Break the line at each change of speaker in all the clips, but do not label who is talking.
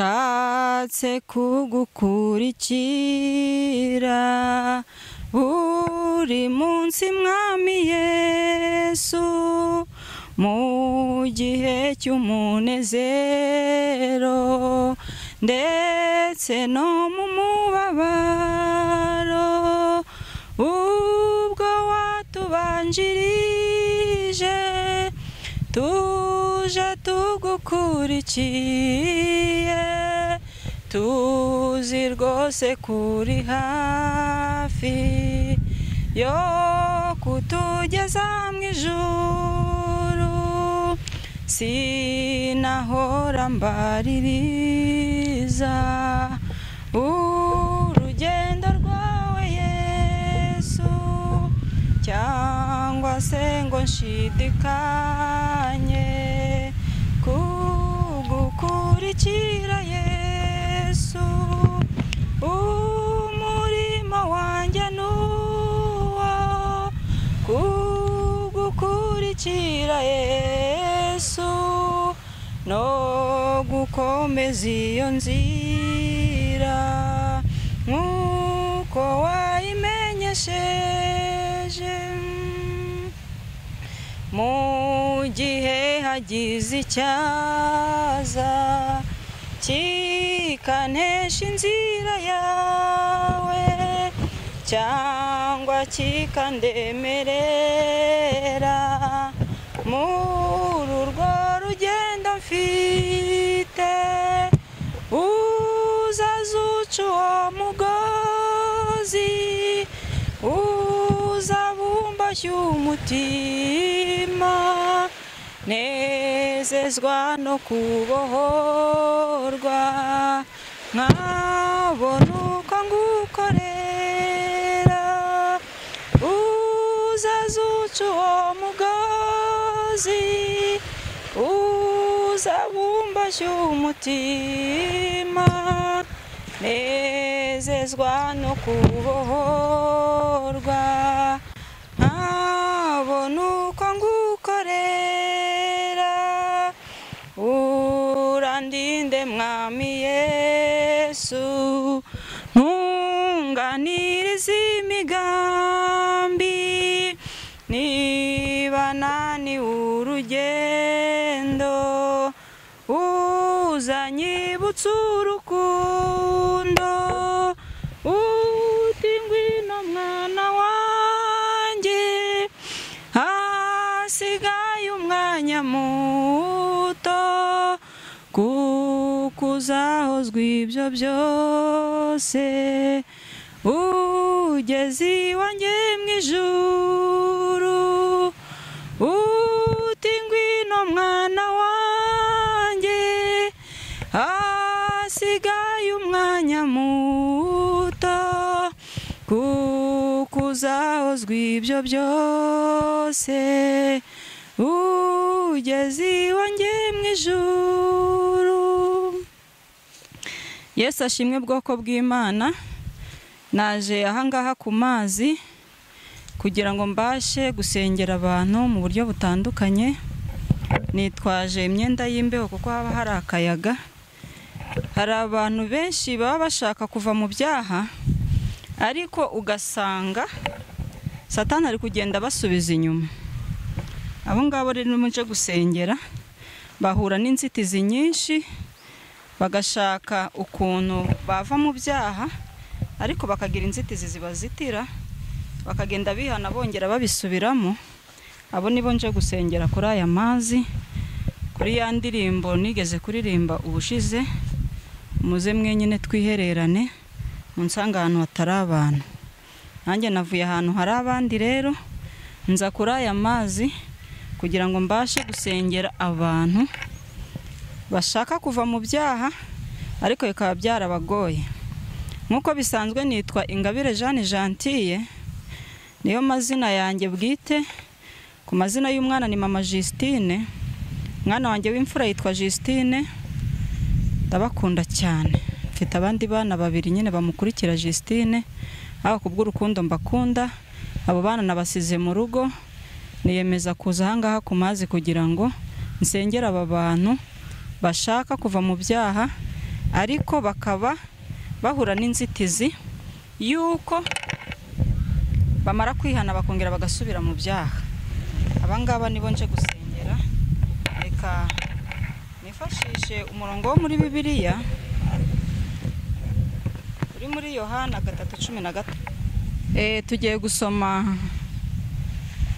nshatse kugukurikira buri munsi mwami Yesu mu gihe cy'umunezero ndetse no mu mubabaro ubwo watubanjirije tuje tugukurikiye tuzi rwose kuri hafi yo kutugeza mu ijuru sinahora mbaririza urugendo rwawe Yesu cyangwa se ngo nshidikanye kugukurikira Yesu umurimo wanjye nuwo kugukurikira Yesu no gukomeza iyo nzira nk'uko wayimenyesheje mu gihe hagize icyaza kikanesha inzira yawe cyangwa kikandemerera muri urwo rugendo mfite uzazuca uwo mugozi uzabumbashya umutima nezezwa no kubohorwa nkabona uko ngukorera uzazuca uwo mugozi uzabumbashya umutima nezezwa no kubohorwa nkabona uko ngukorera urandinde mwami Yesu ntunganirize imigambi niba naniwe urugendo uzanyibutsa urukundo uti ngwino mwana wanjye hasigaye umwanya muto kuko uzahozwa ibyo byose ugeze iwanjye mu ijuru uti ngwino mwana wanjye hasigaye umwanya muto kuko uzahozwa ibyo byose ugeze iwanjye mu ijuru. Yesu ashimwe bwoko bw'Imana. Naje ahangaha ku mazi kugira ngo mbashe gusengera abantu mu buryo butandukanye. Nitwaje imyenda y'imbeho kuko haba hari akayaga. Hari abantu benshi baba bashaka kuva mu byaha ariko ugasanga Satani ari kugenda basubiza inyuma. Abo ngabo rero muje gusengera bahura n'inzitizi nyinshi bagashaka ukuntu bava mu byaha ariko bakagira inzitizi zibazitira bakagenda bihana bongera babisubiramo. Abo nibo nje gusengera kuri aya mazi kuri ya ndirimbo nigeze kuririmba ubushize muze mwenyine twihererane munsanga ahantu hatari abantu. Nanjye navuye ahantu hari abandi rero nza kuri aya mazi kugira ngo mbashe gusengera abantu bashaka kuva mu byaha ariko bikaba byarabagoye. Nkuko bisanzwe nitwa Ingabire Jeanne Gentille niyo mazina yanjye bwite. Ku mazina y'umwana ni mama Justine, mwana wanjye w'imfura yitwa Justine. Ndabakunda cyane. Mfite abandi bana babiri nyine bamukurikira Justine. Aho kubw'urukundo mbakunda. Abo bana nabasize mu rugo. Niyemeza kuza ahangaha ku mazi kugira ngo nsengera aba bantu bashaka kuva mu byaha ariko bakaba bahura n'inzitizi yuko bamara kwihana bakongera bagasubira mu byaha. Abangaba nibo nje gusengera. Reka nifashishe umurongo wo muri Bibiliya uri muri Yohana 3:13. Tugiye gusoma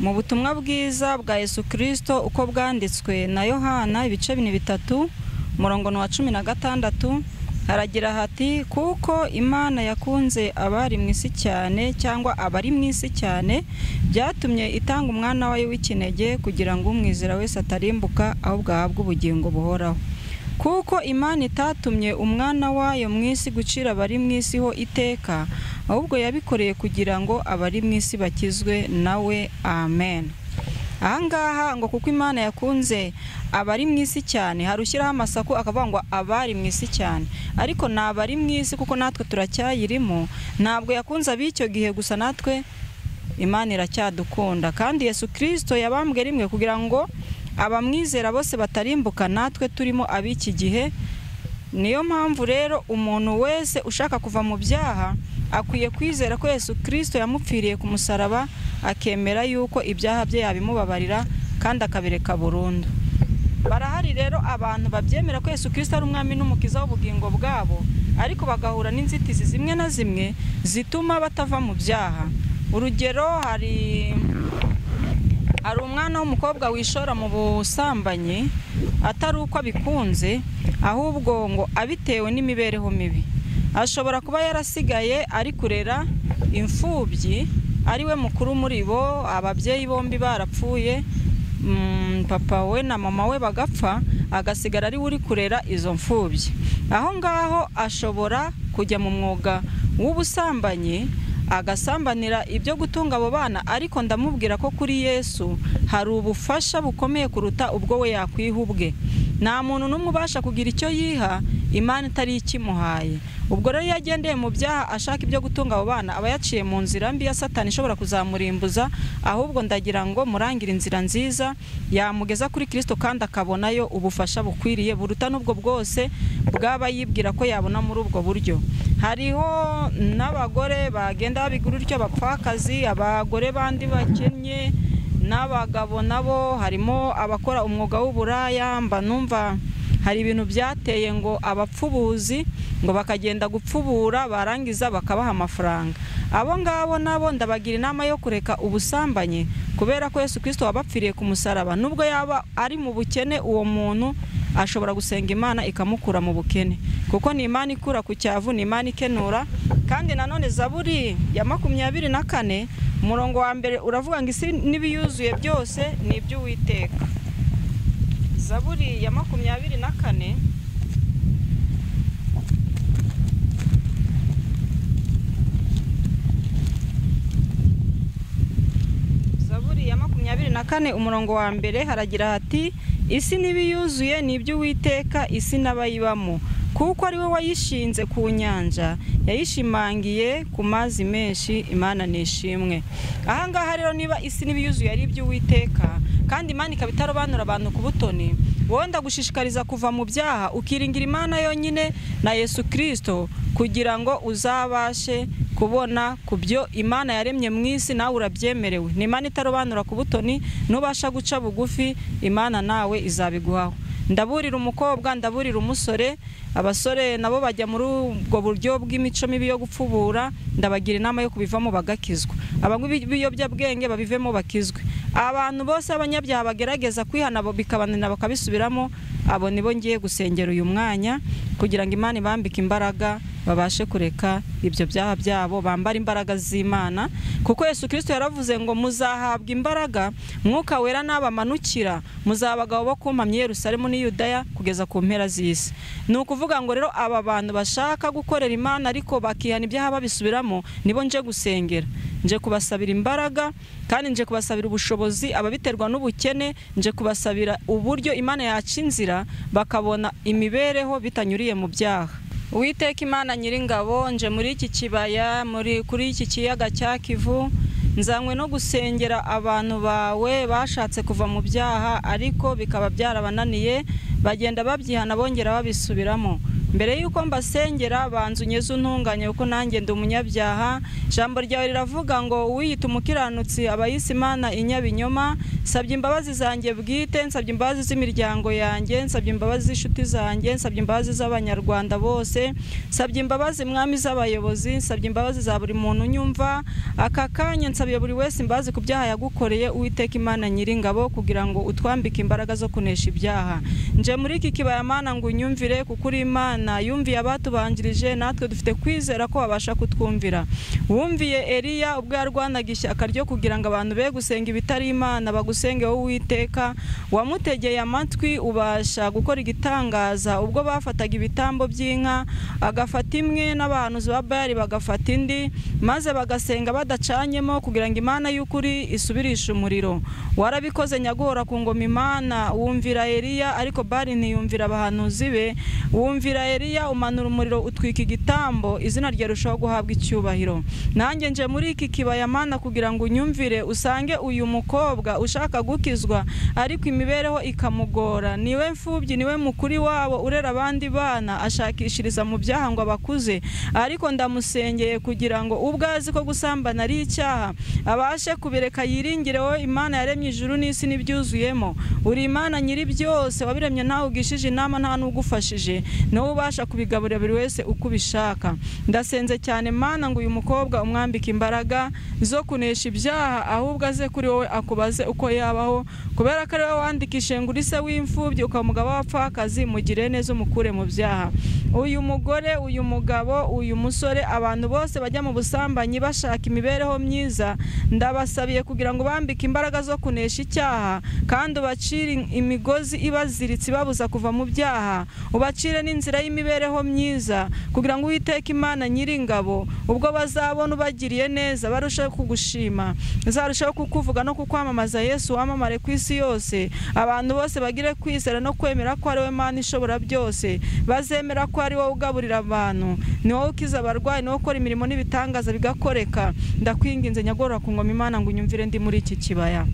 mu butumwa bwiza bwa Yesu Kristo uko bwanditswe na Yohana ibice 3 umurongo wa 16. Haragira hati, kuko Imana yakunze abari mu isi cyane cyangwa abari mu isi cyane, byatumye itanga umwana wayo w'ikinege kugira ngo umwizera wese atarimbuka ahubwo ahabwe ubugingo buhoraho. Kuko Imana itatumye umwana wayo mu isi gucira abari mu isi ho iteka, ahubwo yabikoreye kugira ngo abari mu isi bakizwe nawe. Amen. Ahangaha ngo kuko Imana yakunze abari mu isi cyane, harushyiraho amasaku akavuga ngo abari mu isi cyane, ariko nabari mu isi kuko natwe turacyayirimo. Ntabwo yakunze ab'icyo gihe gusa, natwe Imana iracyadukunda, kandi Yesu Kristo yabambwe rimwe kugira ngo abamwizera bose batarimbuka, natwe turimo ab'iki gihe. Niyo mpamvu rero umuntu wese ushaka kuva mu byaha akwiye kwizera ko Yesu Kristo yamupfiriye ku musaraba, akemera yuko ibyaha bye yabimubabarira kandi akabireka burundu. Barahari rero abantu babyemera ko Yesu Kristo ari umwami n'umukiza w'ubugingo bwabo, ariko bagahura n'inzitizi zimwe na zimwe zituma batava mu byaha. Urugero, hari umwana w'umukobwa wishora mu busambanyi atari uko abikunze, ahubwo ngo abitewe n'imibereho mibi. Ashobora kuba yarasigaye ari kurera imfubyi, ari we mukuru muri bo, ababyeyi bombi barapfuye, papa we na mama we bagapfa, agasigara ari uri kurera izo mfubyi. Aho ngaho ashobora kujya mu mwuga w'ubusambanyi, agasambanira ibyo gutunga abo bana, ariko ndamubwira ko kuri Yesu hari ubufasha bukomeye kuruta ubwo we yakwiha ubwe. Nta muntu n'umwe ubasha kugira icyo yiha Imana itari ikimuhaye. Ubwo rero yagendeye mu byaha ashaka ibyo gutunga abo bana, aba yaciye mu nzira mbi ya Satani ishobora kuzamurimbuza. Ahubwo ndagira ngo murangira inzira nziza yamugeza kuri Kristo, kandi akabonayo ubufasha bukwiriye buruta n'ubwo bwose bwaba yibwira ko yabona muri ubwo buryo. Hariho n'abagore bagenda babigura utyo bapfakazi, abagore bandi bakennye, n'abagabo nabo harimo abakora umwuga w'uburaya. Mba numva hari ibintu byateye ngo abapfubuzi ngo bakagenda gupfubura, barangiza bakabaha amafaranga. Abo ngabo nabo ndabagira inama yo kureka ubusambanyi, kubera ko Yesu Kristo wabapfiriye ku musaraba. Nubwo yaba ari mu bukene, uwo muntu ashobora gusenga Imana ikamukura mu bukene, kuko ni Imana ikura ku cyavu, ni Imana ikenura. Kandi nanone Zaburi ya 24 umurongo wa 1 uravuga ngo isi n'ibiyuzuye byose ni iby'Uwiteka. Zaburi ya 24 Zaburi ya 24 umurongo wa 1 haragira hati, isi n'ibiyuzuye ni iby'Uwiteka, isi n'abayibamo, kuko ari we wayishinze ku nyanja, yayishimangiye ku mazi menshi. Imana nishimwe. Aha ngaha rero niba isi n'ibiyuzuye ari iby'Uwiteka, kandi Imana ikaba itarobanura abantu ku butoni, wowe ndagushishikariza kuva mu byaha ukiringira Imana yonyine na Yesu Kristo, kugira ngo uzabashe kubona ku byo Imana yaremye mu isi. Nawe urabyemerewe. Ni Imana itarobanura ku butoni, nubasha guca bugufi Imana nawe izabiguhaho. Ndaburira umukobwa, ndaburira umusore, abasore nabo bajya muri ubwo buryo bw'imico mibi yo gupfubura, ndabagira inama yo kubivamo bagakizwa. Abanywa ibiyobyabwenge babivemo bakizwe. Abantu bose abanyabyaha bagerageza kwihana bikabananira bakabisubiramo, abo nibo ngiye gusengera uyu mwanya, kugira ngo Imana ibambike imbaraga babashe kureka ibyo byaha byabo, bambara imbaraga z'Imana. Kuko Yesu Kristo yaravuze ngo muzahabwa imbaraga Mwuka Wera nabamanukira, muzabagabo bo kumpamya Yerusalemu ni Yudaya kugeza ku mpera z'isi. Ni ukuvuga ngo rero aba bantu bashaka gukorera Imana ariko bakihana ibyaha babisubiramo, nibo nje gusengera. Nje kubasabira imbaraga, kandi nje kubasabira ubushobozi. Ababiterwa n'ubukene, nje kubasabira uburyo Imana yaca inzira bakabona imibereho bitanyuriye mu byaha. Uwiteka Imana Nyiringabo, nje muri iki kibaya, kuri iki kiyaga cya Kivu, nzanywe no gusengera abantu bawe bashatse kuva mu byaha ariko bikaba byarabananiye, bagenda babyihana bongera babisubiramo. mbere yuko mbasengera banzu nyezu ntunganye kuko nanjye ndi umunyabyaha. Ijambo ryawe riravuga ngo uwiyita umukiranutsi abayise Imana inyabinyoma. Nsabye imbabazi zanjye bwite, nsabye imbabazi z'imiryango yanjye, nsabye imbabazi z'inshuti zanjye, nsabye imbabazi z'abanyarwanda bose, nsabye imbabazi mwami z'abayobozi, nsabye imbabazi za buri muntu unyumva. Aka kanya nsabye buri wese imbabazi ku byaha yagukoreye, Uwiteka Imana Nyiringabo, kugira ngo utwambike imbaraga zo kunesha ibyaha. Nje muri iki kibaya Mana ngo unyumvire, kuko uri Imana yumviye abatubanjirije, natwe dufite kwizera ko babasha kutwumvira. Wumviye Eliya ubwo yarwanaga ishyaka ryo kugira ngo abantu be gusenga ibitari Imana bagusenge wowe Uwiteka, wamutegeye amatwi ubasha gukora igitangaza ubwo bafataga ibitambo by'inka, agafata imwe n'abahanuzi ba Bayali bagafata indi, maze bagasenga badacanyemo kugira ngo Imana y'ukuri isubirishe umuriro. Warabikoze nyaguhora ku ngoma Imana, wumvira Eliya ariko Bayali ntiyumvira abahanuzi be. Wumvira Eliya umanura umuriro utwika igitambo, izina rye rushaho guhabwa icyubahiro. Nanjye nje muri iki kibaya Mana kugira ngo unyumvire, usange uyu mukobwa ushaka gukizwa ariko imibereho ikamugora. Niwe mfubyi, niwe mukuri wabo urera abandi bana, ashakishiriza mu byaha ngo abakuze, ariko ndamusengeye kugira ngo ubwo azi ko gusambana ari icyaha abashe kubireka, yiringire wowe Imana yaremye ijuru n'isi n'ibyuzuyemo. Uri Imana nyiri byose, wabiremye ntawe ugishije inama nta n'ugufashije, niwe ubasha kubigaburira buri wese uko ubishaka. Ndasenze cyane Mana ngo uyu mukobwa umwambike imbaraga zo kunesha ibyaha, ahubwo aze kuri wowe akubaze uko yabaho, kubera ko ari wowe wandikishe ngo uri se w'imfubyi ukaba umugabo w'abapfakazi, mugire neza umukure mu byaha. Uyu mugore, uyu mugabo, uyu musore, abantu bose bajya mu busambanyi bashaka imibereho myiza, ndabasabiye kugira ngo bambike imbaraga zo kunesha icyaha, kandi ubacire imigozi ibaziritse ibabuza kuva mu byaha, ubacire n'inzira y'imibereho myiza, kugira ngo Uwiteka Imana Nyiringabo ubwo bazabona ubagiriye neza barushaho kugushima, zarushaho kukuvuga no kukwamamaza Yesu wamamare ku isi yose. Abantu bose bagire kwizera no kwemera ko ari we Mana ishobora byose, bazemera ko ari wowe ugaburira abantu, ni wowe ukiza abarwayi, ni wowe ukora imirimo n'ibitangaza bigakoreka. Ndakwinginze nyagorora ku ngoma Imana ngo unyumvire ndi muri iki kibaya.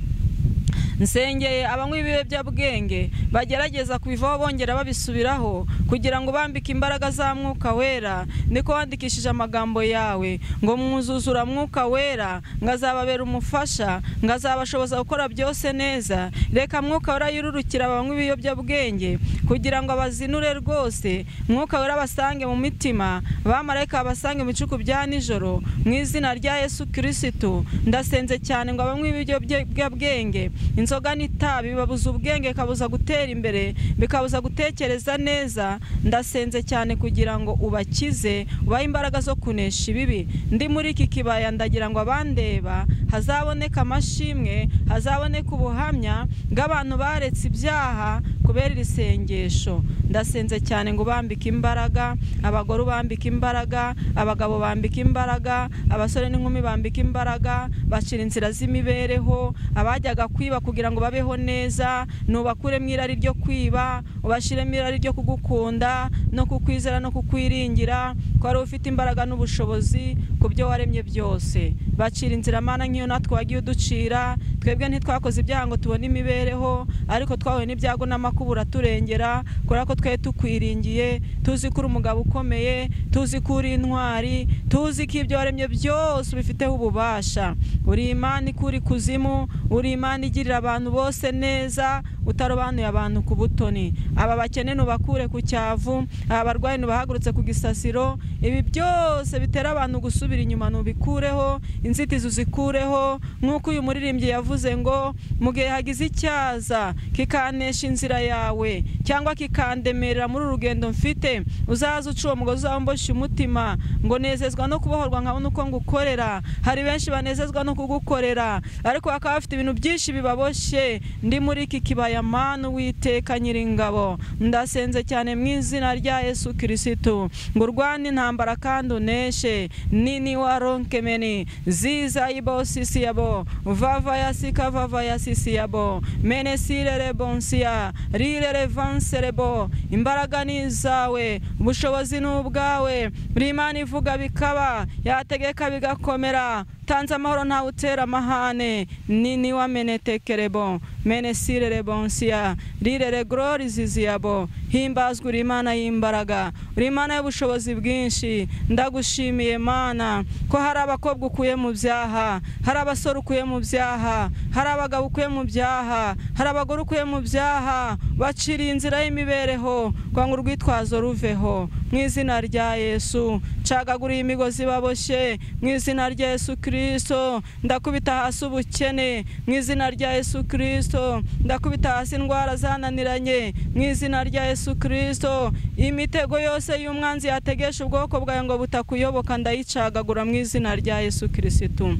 Nsengeye abanywi b'ibiyobyabwenge bagerageza kubivaho bongera babisubiraho, kugira ngo bambike imbaraga za Mwuka Wera. Niko wandikishije amagambo yawe ngo mwuzuzura Mwuka Wera, ngazababera umufasha, ngazabashoboza gukora byose neza. Reka Mwuka Wera yururukira abanywi b'ibiyobyabwenge kugira ngo abazinure rwose. Mwuka Wera basange mu mitima, bamarayika basange mu bicuku bya nijoro, mu izina rya Yesu Kristo. Ndasenze cyane ngo abanywi b'ibiyobyabwenge, inzoga n'itabi bibabuza ubwenge, kabuza gutera imbere, bikabuza gutekereza neza. Ndasenze cyane kugira ngo ubakize, ubahe imbaraga zo kunesha ibibi. Ndi muri iki kibaya ndagira ngo abandeba hazaboneka amashimwe, hazaboneka ubuhamya bw'abantu baretse ibyaha kubera iri sengesho. Ndasenze cyane ngo bambike imbaraga, abagore bambike imbaraga, abagabo bambike imbaraga, abasore n'inkumi bambike imbaraga, bacira inzira z'imibereho, abajyaga kwiba kugira ngo babeho neza, nubakure mu irari ryo kwiba, ubashire mu irari ryo kugukunda no kukwizera no kukwiringira, ko ari ufite imbaraga n'ubushobozi ku byo waremye byose. Bacira inzira Mana nk'iyo natwe wagiye uducira. Twebwe ntitwakoze ibyaha ngo tubone imibereho, ariko twahuye n'ibyago n'amakubura turengera, kubera ko twe tukwiringiye, tuzi ko uri umugabo ukomeye, tuzi ko uri intwari, tuzi ko ibyo waremye byose ubifiteho ububasha. Uri Imana ikuri kuzimu, uri Imana igirira abantu bose neza, utarobanuye abantu ku butoni. Aba bakene nubakure ku cyavu, aba barwayi nubahagurutse ku gisasiro, ibi byose bitera abantu gusubira inyuma nubikureho, inzitizi uzikureho. Nk'uko uyu muririmbyi yavuze ngo mu gihe hagize icyaza kikanesha inzira yawe cyangwa kikandemerera muri urugendo mfite, uzaza uca uwo mugozi uzamboshye umutima, ngo nezezwa no kubohorwa nkabona uko ngukorera. Hari benshi banezezwa no kugukorera, ariko bakaba bafite ibintu byinshi bibaboshye. Ndi muri iki kibaya Mana Uwiteka Nyiringabo, ndasenze cyane mu izina rya Yesu Kristo ngo urwane intambara kandi uneshe. Nini waronkemeni ziza ibosisi yabo vava yasika vava yasisi yabo menesire rebonsia rire revanserebo. Imbaraga ni zawe, ubushobozi ni ubwawe. Buri Imana ivuga bikaba, yategeka bigakomera. utanze amahoro ntawe utera amahane nini wamenetekerebo menesire rebonsia rirere glory ziziyabo himbazwa uri Imana y'imbaraga uri Imana y'ubushobozi bwinshi ndagushimiye Mana ko hari abakobwa ukuye mu byaha hari abasore ukuye mu byaha hari abagabo ukuye mu byaha hari abagore ukuye mu byaha baciriye inzira y'imibereho kwanga urwitwazo ruveho mu izina rya Yesu cagaguriye imigozi baboshye mu izina rya Yesu Kristo ndakubita hasi ubukene mu izina rya Yesu Kristo ndakubita hasi indwara zananiranye mu izina rya Yesu Kristo imitego yose y'umwanzi yategesha ubwoko bwawe ngo butakuyoboka ndayicagagura mu izina rya Yesu Kristo.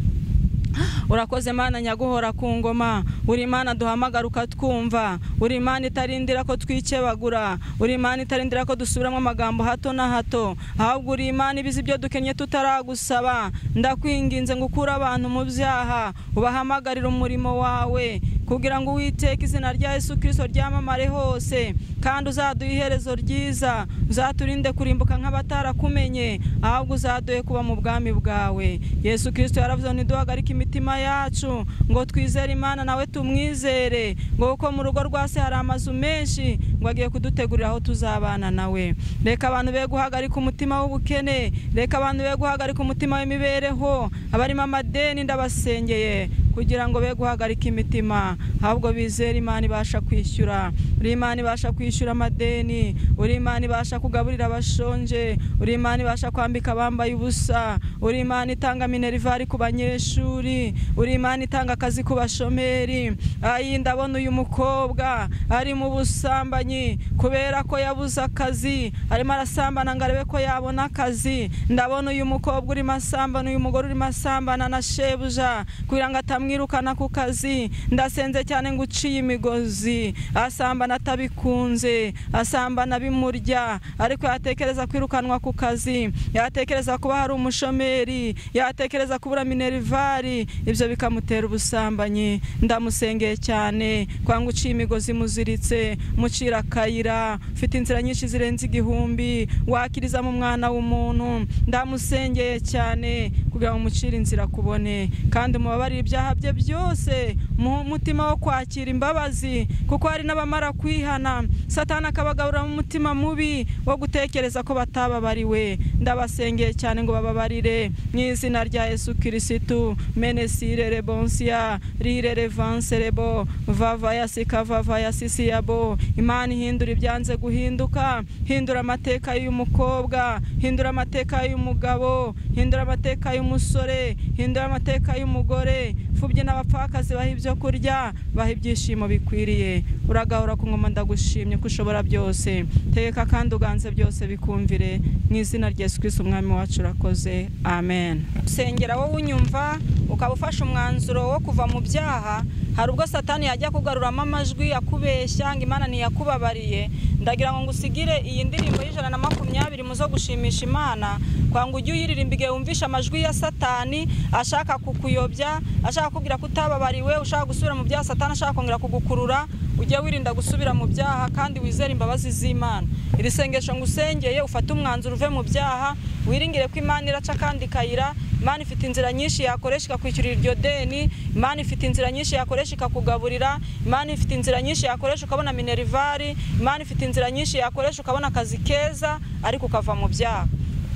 Urakoze Mana nyaguhora ku ngoma uri Imana duhamagara ukatwumva uri Imana itarindira ko twikebagura uri Imana itarindira ko dusubiramo amagambo hato na hato ahubwo uri Imana ibizi ibyo dukenye tutaragusaba ndakwinginze ngo ukure abantu mu byaha ubahamagarira umurimo wawe kugira ngo Uwiteka izina rya Yesu Kristo ryamamare hose kandi uzaduha iherezo ryiza uzaturinde kurimbuka nk'abatarakumenye ahubwo uzaduhe kuba mu bwami bwawe Yesu Kristo yaravuze ntiduhagarike imitima yacu ngo twizere Imana nawe tumwizere ngo uko mu rugo rwase hari amazu menshi ngo agiye kudutegurira aho tuzabana nawe reka abantu be guhagarika umutima w'ubukene reka abantu be guhagarika umutima w'imibereho abarimo amadeni ndabasengeye kugira ngo be guhagarika imitima ahubwo bizere Imana ibasha kwishyura uri Imana ibasha kwishyura amadeni uri Imana ibasha kugaburira abashonje uri Imana ibasha kwambika abambaye ubusa uri Imana itanga minervari ku banyeshuri uri Imana itanga akazi ku bashomeri ayi ndabona uyu mukobwa ari mu busambanyi kubera ko yabuze akazi arimo arasambana ngo arebe ko yabona akazi ndabona uyu mukobwa uri masambana uyu mugore uri masambana na shebuja kugira ngo atamwirukana ku kazi ndasenze cyane ngo uciye imigozi asambana atabikunze asambana bimurya ariko yatekereza kwirukanwa ku kazi yatekereza kuba hari umushomeri yatekereza kubura minervari ibyo bikamutera ubusambanyi ndamusengeye cyane kwanga uciye imigozi muziritse mucira kayira ufite inzira nyinshi zirenze 1000 wakiriza mu mwana w'umuntu ndamusengeye cyane kugira ngo mucire inzira kubone kandi mubabarire ibyaha bye byose mu mutima wo kwakira imbabazi kuko hari n'abamara kwihana Satani akabagabura mu mutima mubi wo gutekereza ko batababariwe ndabasengeye cyane ngo bababarire mu izina rya Yesu Kristo menesire rebonsia rire revance rebo vava yasika vava yasisi yabo Imana hindura ibyanze guhinduka hindura amateka y'umukobwa hindura amateka y'umugabo hindura amateka y'umusore hindura amateka y'umugore fubye n'abapfakazi baha ibyo kurya baha ibyishimo bikwiriye uragahora ku ngoma ndagushimye kushobora byose teka kandi uganze byose bikumvire mu izina rya Yesu Kristo umwami wacu urakoze amen sengera wowe unyumva ukaba ufashe umwanzuro wo kuva mu byaha hari ubwo Satani yajya kugaruramo amajwi yakubeshya ngo Imana ntiyakubabariye ndagira ngo ngusigire iyi ndirimbo y'120 muzo gushimisha Imana kwanga ujye uyiririmba igihe wumvisha amajwi ya Satani ashaka kukuyobya ashaka kugira kutababariwe ushaka gusubira mu byaha Satani ashaka kongera kugukurura ujye wirinda gusubira mu byaha kandi wizere imbabazi z'Imana iri sengesho ngusengeye ufate umwanzuro uve mu byaha wiringire ko Imana iraca kandi kayira Imana ifite inzira nyinshi yakoresha kwishyurira iryo deni Imana ifite inzira nyinshi yakoresha kugaburira Imana ifite inzira nyinshi yakoresha ukabona minervari Imana ifite inzira nyinshi yakoresha ukabona akazi keza ariko ukava mu byaha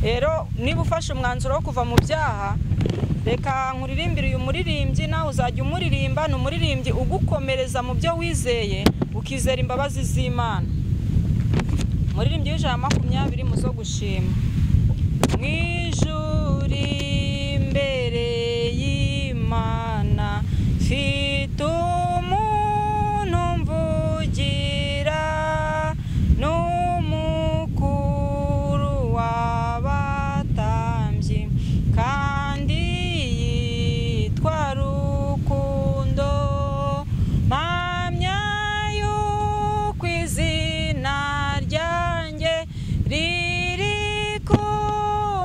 rero niba ufashe umwanzuro wo kuva mu byaha reka nkuririmbire uyu muririmbyi nawe uzajya umuririmba ni umuririmbyi ugukomereza mu byo wizeye ukizera imbabazi z'Imana muririmbyi w'120 muzo gushima mwijuri imbere y'Imana fite umuntu mvugira n'umukuru w'abatambyi kandi yitwa Rukundo mpamya yuko izina ryanjye riri ku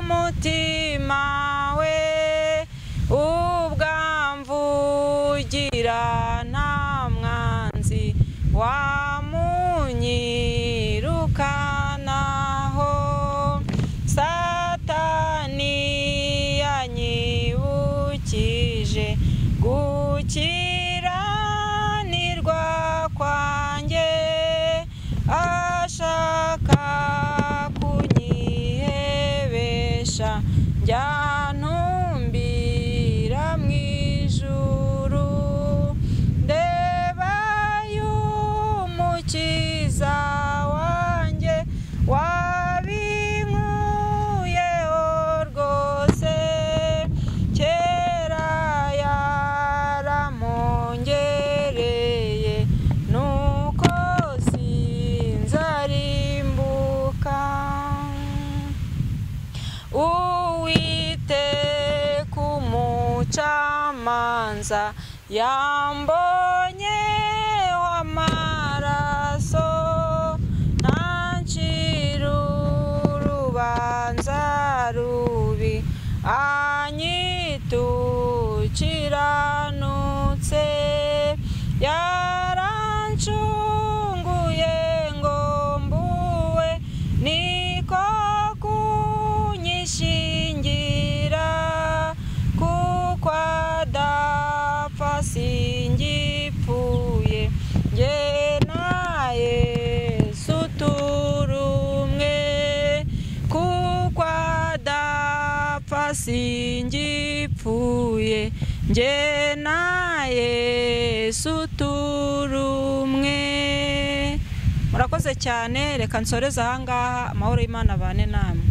mutima we ubwamvugira nta mwanzi wamunyirukanaho Satani yanyibukiye yambonyeho amaraso ntancira urubanza rubi anyita ukiranutse yarancunguye ngo mbuwe niko kunyishingira kuko adapfa singipfuye njye na Yesu turumwe kuko adapfa singipfuye njye na Yesu turumwe. Murakoze cyane, reka nsoreze aha ngaha. Amahoro y'Imana abane namwe.